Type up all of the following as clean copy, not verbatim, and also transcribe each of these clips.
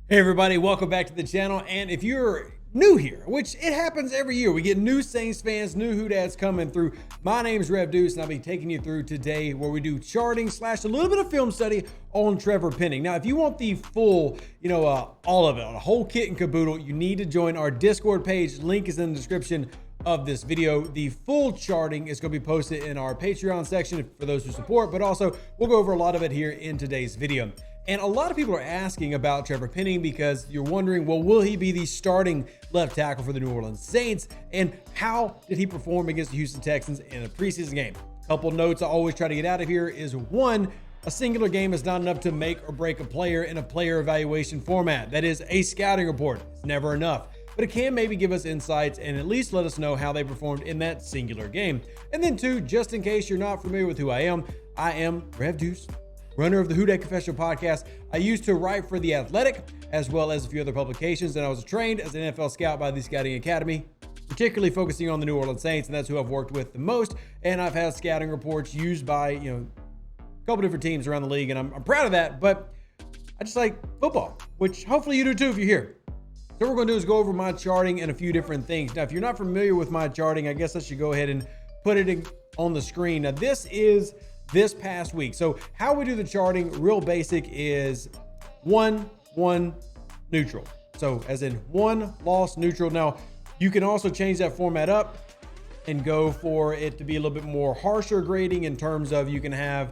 Hey everybody, welcome back to the channel. And if you're new here, which it happens every year, we get new Saints fans, new Who-Dads coming through. My name's Rev Deuce, and I'll be taking you through today where we do charting / a little bit of film study on Trevor Penning. Now, if you want the full, all of it, a whole kit and caboodle, you need to join our Discord page. Link is in the description of this video. The full charting is going to be posted in our Patreon section for those who support, but also we'll go over a lot of it here in today's video. And a lot of people are asking about Trevor Penning because you're wondering, well, will he be the starting left tackle for the New Orleans Saints? And how did he perform against the Houston Texans in a preseason game? A couple notes I always try to get out of here is one, a singular game is not enough to make or break a player in a player evaluation format. That is a scouting report. It's never enough. But it can maybe give us insights and at least let us know how they performed in that singular game. And then two, just in case you're not familiar with who I am Rev Deuce, runner of the Who-Dat Confessional podcast. I used to write for The Athletic as well as a few other publications, and I was trained as an NFL scout by the Scouting Academy, particularly focusing on the New Orleans Saints, and that's who I've worked with the most. And I've had scouting reports used by a couple different teams around the league, and I'm proud of that. But I just like football, which hopefully you do too if you're here. So what we're going to do is go over my charting and a few different things. Now, if you're not familiar with my charting, I guess I should go ahead and put it on the screen. Now, this is this past week. So how we do the charting, real basic, is 1-1 neutral. So as in one loss neutral. Now you can also change that format up and go for it to be a little bit more harsher grading in terms of you can have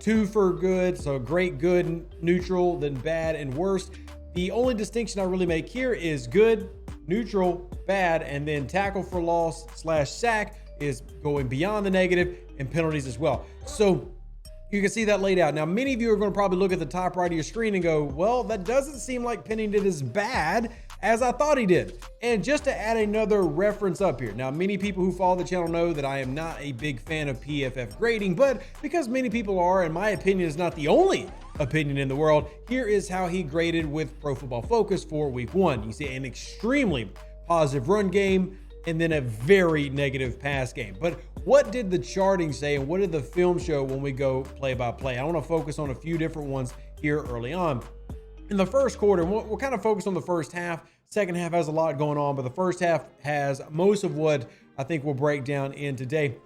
2 for good, so great, good, neutral, then bad and worst. The only distinction I really make here is good, neutral, bad, and then tackle for loss / sack is going beyond the negative, and penalties as well. So you can see that laid out. Now, many of you are going to probably look at the top right of your screen and go, well, that doesn't seem like Penning did as bad as I thought he did. And just to add another reference up here. Now, many people who follow the channel know that I am not a big fan of PFF grading, but because many people are, and my opinion is not the only opinion in the world, here is how he graded with Pro Football Focus for week 1. You see an extremely positive run game, and then a very negative pass game. But what did the charting say, and what did the film show when we go play by play? I want to focus on a few different ones here early on. In the first quarter, we'll kind of focus on the first half. Second half has a lot going on, but the first half has most of what I think we'll break down in today.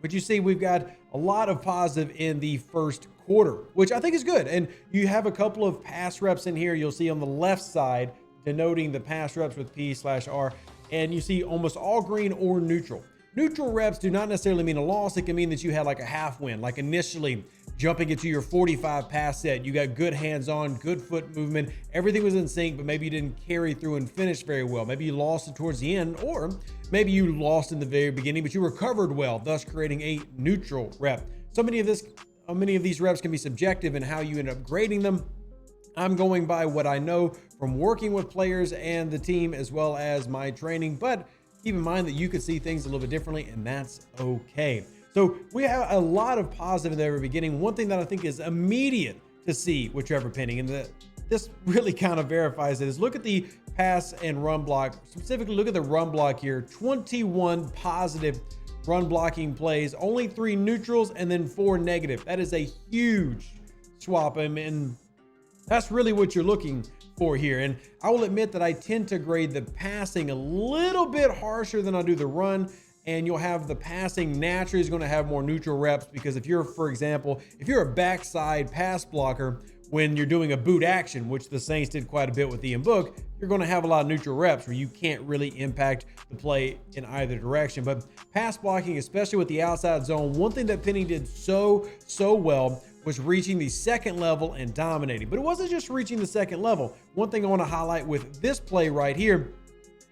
But you see, we've got a lot of positive in the first quarter, which I think is good. And you have a couple of pass reps in here. You'll see on the left side, denoting the pass reps with P/R. And you see almost all green or neutral. Neutral reps do not necessarily mean a loss. It can mean that you had like a half win, like initially jumping into your 45 pass set. You got good hands-on, good foot movement. Everything was in sync, but maybe you didn't carry through and finish very well. Maybe you lost it towards the end, or maybe you lost in the very beginning, but you recovered well, thus creating a neutral rep. So many of these reps can be subjective in how you end up grading them. I'm going by what I know from working with players and the team as well as my training, but keep in mind that you could see things a little bit differently, and that's okay. So we have a lot of positive in the very beginning. One thing that I think is immediate to see with Trevor Penning, and this really kind of verifies it, is look at the pass and run block. Specifically, look at the run block here. 21 positive run blocking plays, only 3 neutrals, and then 4 negative. That is a huge swap. I mean, that's really what you're looking for here. And I will admit that I tend to grade the passing a little bit harsher than I do the run. And you'll have the passing naturally is going to have more neutral reps, because if you're, for example, if you're a backside pass blocker when you're doing a boot action, which the Saints did quite a bit with Ian Book, you're going to have a lot of neutral reps where you can't really impact the play in either direction. But pass blocking, especially with the outside zone, one thing that Penning did so well was reaching the second level and dominating. But it wasn't just reaching the second level. One thing I want to highlight with this play right here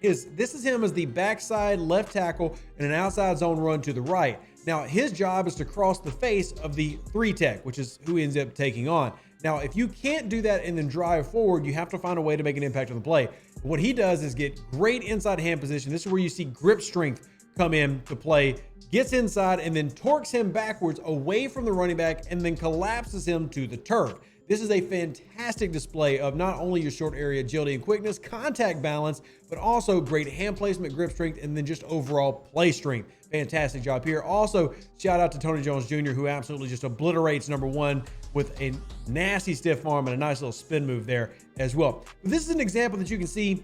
is this is him as the backside left tackle in an outside zone run to the right. Now, his job is to cross the face of the 3 tech, which is who he ends up taking on. Now, if you can't do that and then drive forward, you have to find a way to make an impact on the play. What he does is get great inside hand position. This is where you see grip strength come in to play, gets inside and then torques him backwards away from the running back and then collapses him to the turf. this is a fantastic display of not only your short area agility and quickness, contact balance, but also great hand placement, grip strength, and then just overall play strength. Fantastic job here. Also, shout out to Tony Jones Jr., who absolutely just obliterates number one with a nasty stiff arm and a nice little spin move there as well. But this is an example that you can see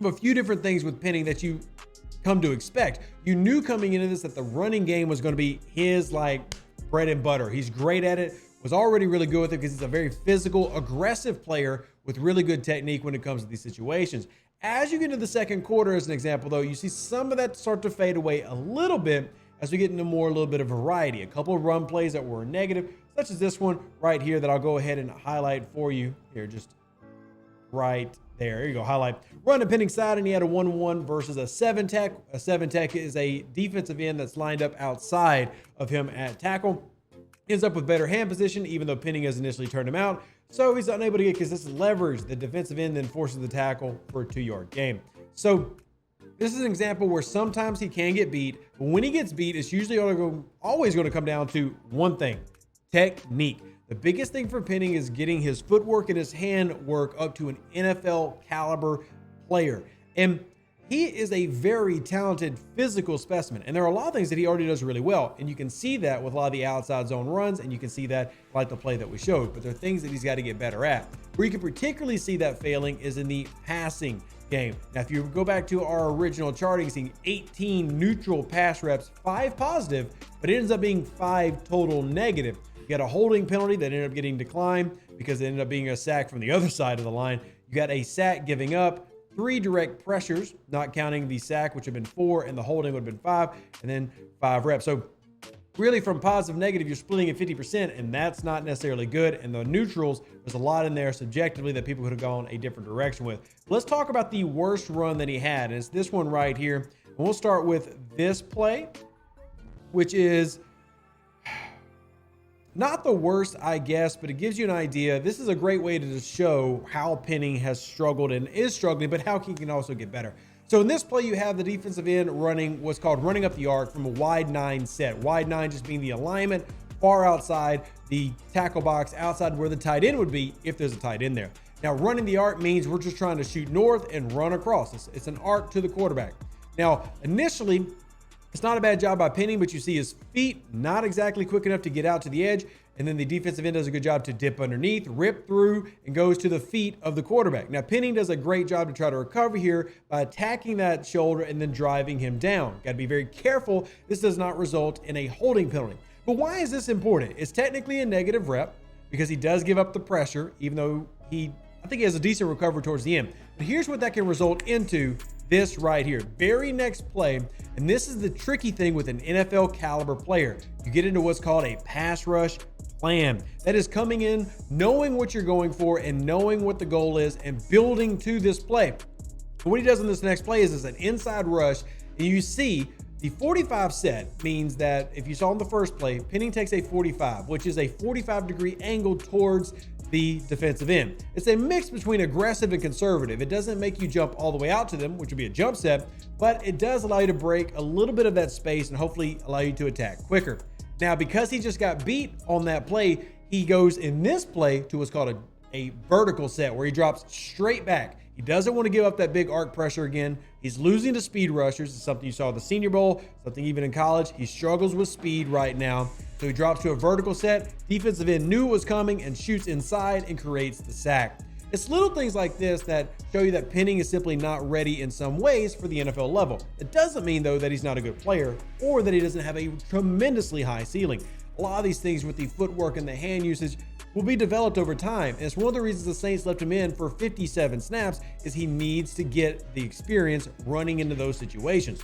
of a few different things with Penning that you come to expect. You knew coming into this that the running game was going to be his like bread and butter. He's great at it, was already really good with it because he's a very physical, aggressive player with really good technique when it comes to these situations. As you get into the second quarter, as an example, though, you see some of that start to fade away a little bit as we get into a little bit of variety. A couple of run plays that were negative, such as this one right here that I'll go ahead and highlight for you here, just right there. There you go, highlight. Run to Penning side, and he had a 1-1 versus a 7-tech. A 7-tech is a defensive end that's lined up outside of him at tackle. Ends up with better hand position, even though Penning has initially turned him out. So he's unable to get consistent leverage. The defensive end then forces the tackle for a 2-yard gain. So this is an example where sometimes he can get beat, but when he gets beat, it's usually always going to come down to one thing: technique. The biggest thing for Penning is getting his footwork and his hand work up to an NFL caliber player. And he is a very talented physical specimen. And there are a lot of things that he already does really well. And you can see that with a lot of the outside zone runs, and you can see that like the play that we showed. But there are things that he's got to get better at. Where you can particularly see that failing is in the passing game. Now, if you go back to our original charting, seeing 18 neutral pass reps, 5 positive, but it ends up being 5 total negative. You got a holding penalty that ended up getting declined because it ended up being a sack from the other side of the line. You got a sack giving up, 3 direct pressures, not counting the sack, which have been 4, and the holding would have been 5, and then 5 reps. So really from positive negative, you're splitting it 50%, and that's not necessarily good. And the neutrals, there's a lot in there subjectively that people could have gone a different direction with. Let's talk about the worst run that he had, and it's this one right here. And we'll start with this play, which is not the worst, I guess, but it gives you an idea. This is a great way to just show how Penning has struggled and is struggling, but how he can also get better. So in this play, you have the defensive end running what's called running up the arc from a wide 9 set. Wide 9 just being the alignment far outside the tackle box, outside where the tight end would be if there's a tight end there. Now, running the arc means we're just trying to shoot north and run across. It's an arc to the quarterback. Now, initially, it's not a bad job by Penning, but you see his feet not exactly quick enough to get out to the edge. And then the defensive end does a good job to dip underneath, rip through, and goes to the feet of the quarterback. Now, Penning does a great job to try to recover here by attacking that shoulder and then driving him down. Got to be very careful. This does not result in a holding penalty. But why is this important? It's technically a negative rep because he does give up the pressure, even though I think he has a decent recovery towards the end. But here's what that can result into. This right here, very next play, and this is the tricky thing with an NFL caliber player. You get into what's called a pass rush plan. That is coming in, knowing what you're going for and knowing what the goal is and building to this play. But what he does in this next play is an inside rush, and you see the 45 set means that if you saw in the first play, Penning takes a 45, which is a 45-degree angle towards the defensive end. It's a mix between aggressive and conservative. It doesn't make you jump all the way out to them, which would be a jump set, but it does allow you to break a little bit of that space and hopefully allow you to attack quicker. Now, because he just got beat on that play, he goes in this play to what's called a vertical set where he drops straight back. He doesn't want to give up that big arc pressure again. He's losing to speed rushers. It's something you saw at the Senior Bowl, something even in college. He struggles with speed right now. So he drops to a vertical set. Defensive end knew it was coming and shoots inside and creates the sack. It's little things like this that show you that Penning is simply not ready in some ways for the NFL level. It doesn't mean, though, that he's not a good player or that he doesn't have a tremendously high ceiling. A lot of these things with the footwork and the hand usage will be developed over time. And it's one of the reasons the Saints left him in for 57 snaps is he needs to get the experience running into those situations.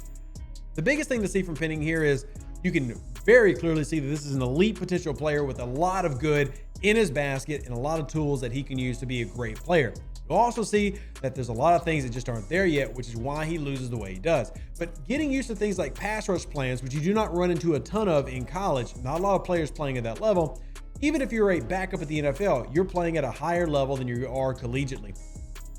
The biggest thing to see from Penning here is you can very clearly see that this is an elite potential player with a lot of good in his basket and a lot of tools that he can use to be a great player. You'll also see that there's a lot of things that just aren't there yet, which is why he loses the way he does. But getting used to things like pass rush plans, which you do not run into a ton of in college, not a lot of players playing at that level. Even if you're a backup at the NFL, you're playing at a higher level than you are collegiately.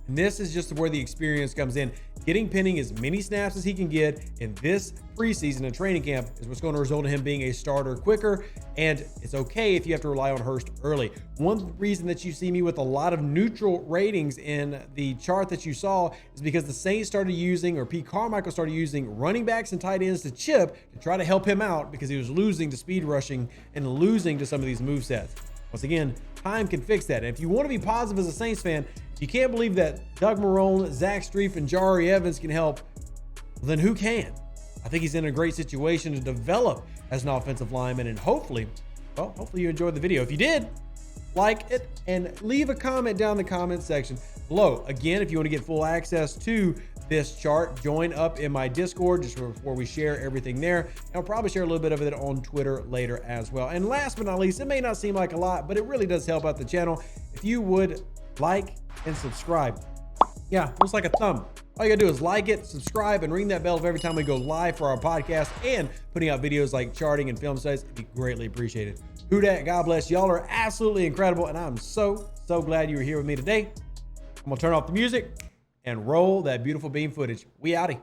And this is just where the experience comes in. Getting Penning as many snaps as he can get in this preseason and training camp is what's going to result in him being a starter quicker. And it's okay if you have to rely on Hurst early. One reason that you see me with a lot of neutral ratings in the chart that you saw is because the Saints started using, or Pete Carmichael started using, running backs and tight ends to chip to try to help him out because he was losing to speed rushing and losing to some of these movesets. Once again, time can fix that. And if you want to be positive as a Saints fan, if you can't believe that Doug Marrone, Zach Strief, and Jari Evans can help, then who can? I think he's in a great situation to develop as an offensive lineman, and hopefully you enjoyed the video. If you did, like it and leave a comment down in the comment section below. Again, if you want to get full access to this chart, join up in my Discord, just where we share everything there. And I'll probably share a little bit of it on Twitter later as well. And last but not least, it may not seem like a lot, but it really does help out the channel if you would like and subscribe. Yeah, looks like a thumb. All you gotta do is like it, subscribe, and ring that bell every time we go live for our podcast and putting out videos like charting and film studies. It'd be greatly appreciated. Who dat? God bless. Y'all are absolutely incredible, and I'm so glad you were here with me today. I'm gonna turn off the music and roll that beautiful beam footage. We outie.